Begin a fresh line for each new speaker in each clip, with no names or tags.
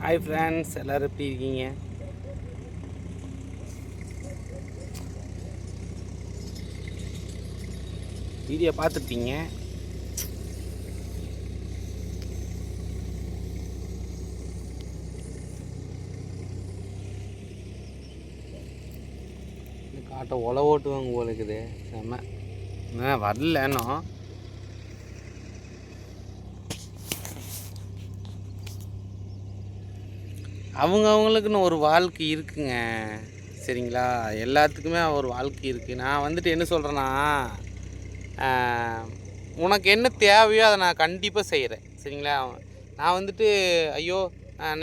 Hi friends, எல்லோரும் எப்படி இருக்கீங்க? வீடியோ பார்த்துருப்பீங்க. காட்ட ஒலை ஓட்டுவாங்க போல இருக்குது. செம்ம வரல இன்னும். அவங்களுக்குன்னு ஒரு வாழ்க்கை இருக்குங்க, சரிங்களா? எல்லாத்துக்குமே ஒரு வாழ்க்கை இருக்குது. நான் வந்துட்டு என்ன சொல்கிறேன்னா, உனக்கு என்ன தேவையோ அதை நான் கண்டிப்பாக செய்கிறேன், சரிங்களா? நான் வந்துட்டு ஐயோ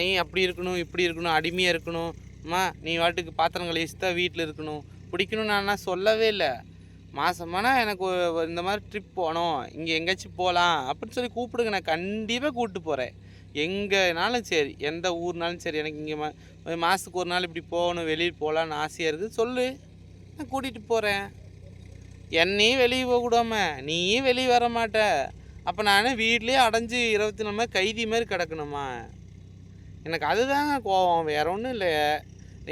நீ அப்படி இருக்கணும் இப்படி இருக்கணும் அடிமையாக இருக்கணும், அம்மா நீ வாட்டுக்கு பாத்திரம் கழிச்சு தான் வீட்டில் இருக்கணும் பிடிக்கணும்னு நான் சொல்லவே இல்லை. மாதமானா எனக்கு இந்த மாதிரி ட்ரிப் போகணும், இங்கே எங்கேயாச்சும் போகலாம் அப்படின்னு சொல்லி கூப்பிடுங்க, நான் கண்டிப்பாக கூப்பிட்டு போகிறேன். எங்கேனாலும் சரி, எந்த ஊர்னாலும் சரி, எனக்கு இங்கே மாதத்துக்கு ஒரு நாள் இப்படி போகணும், வெளியே போகலான்னு ஆசையாக இருக்குது, சொல்லு, நான் கூட்டிகிட்டு போகிறேன். என்னையும் வெளியே போகக்கூடாம நீயும் வெளியே வர மாட்ட, அப்போ நான் வீட்லேயே அடைஞ்சு 24 மணி கைதி மாதிரி கிடக்கணுமா? எனக்கு அதுதாங்க கோவம், வேற ஒன்றும் இல்லை.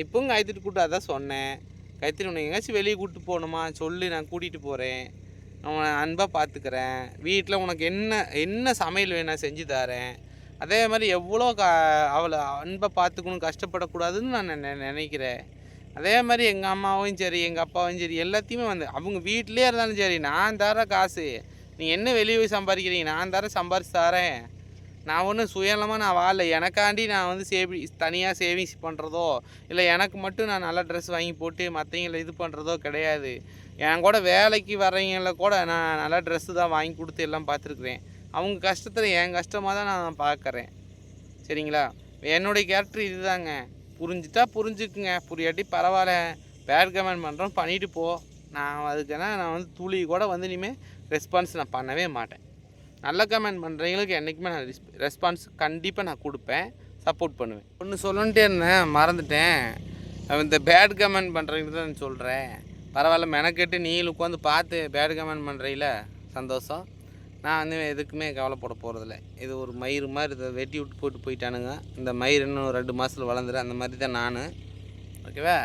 இப்போவும் கைத்திட்டு கூப்பிட்டு அதான் சொன்னேன், கைத்திரி உன்னை எங்கேயாச்சும் வெளியே கூப்பிட்டு போகணுமா சொல்லு, நான் கூட்டிகிட்டு போகிறேன், அவனை அன்பாக பார்த்துக்கிறேன், வீட்டில் உனக்கு என்ன என்ன சமையல் வேணால் செஞ்சு தரேன், அதே மாதிரி எவ்வளோ அவளை அன்பாக பார்த்துக்கணும், கஷ்டப்படக்கூடாதுன்னு நான் நினைக்கிறேன். அதே மாதிரி எங்கள் அம்மாவும் சரி எங்கள் அப்பாவும் சரி எல்லாத்தையுமே வந்து அவங்க வீட்டிலே இருந்தாலும் சரி, நான் தர காசு நீ என்ன வெளியே போய் சம்பாதிக்கிறீங்க, நான் சம்பாரிச்சு தரேன். நான் ஒன்றும் சுயநலமாக நான் வாழலை, எனக்காண்டி நான் வந்து தனியாக சேவிங்ஸ் பண்ணுறதோ இல்லை எனக்கு மட்டும் நான் நல்ல ட்ரெஸ் வாங்கி போட்டு மற்றவங்களை இது பண்ணுறதோ கிடையாது. என் கூட வேலைக்கு வர்றவங்கள கூட நான் நல்ல ட்ரெஸ்ஸு தான் வாங்கி கொடுத்து எல்லாம் பார்த்துருக்குறேன். அவங்க கஷ்டத்தில் என் கஷ்டமாக தான் நான் பார்க்குறேன், சரிங்களா? என்னுடைய கேரக்டர் இதுதாங்க. புரிஞ்சுட்டா புரிஞ்சுக்குங்க, புரியாட்டி பரவாயில்ல, பேட் கமெண்ட் பண்ணுறோம் பண்ணிவிட்டு போ. நான் அதுக்குன்னா நான் வந்து துளி கூட வந்து இனிமேல் ரெஸ்பான்ஸ் நான் பண்ணவே மாட்டேன். நல்ல கமெண்ட் பண்ணுறவங்களுக்கு என்றைக்குமே நான் ரெஸ்பான்ஸ் கண்டிப்பாக நான் கொடுப்பேன், சப்போர்ட் பண்ணுவேன். ஒன்று சொல்லணுன்ட்டே இருந்தேன், மறந்துட்டேன். இந்த பேட் கமெண்ட் பண்ணுறவங்களுக்கு தான் நான் சொல்கிறேன். பரவாயில்ல, மெனக்கெட்டு நீங்களும் உட்காந்து பார்த்து பேட் கமெண்ட் பண்ணுறீங்கள, சந்தோஷம். நான் வந்து எதுக்குமே கவலைப்பட போகிறதில்ல. இது ஒரு மயிறு மாதிரி இதை வெட்டி விட்டு போயிட்டானுங்க. இந்த மயிர் இன்னும் 2 மாதத்தில் வளர்ந்துடும், அந்த மாதிரி தான் நான். ஓகேவா?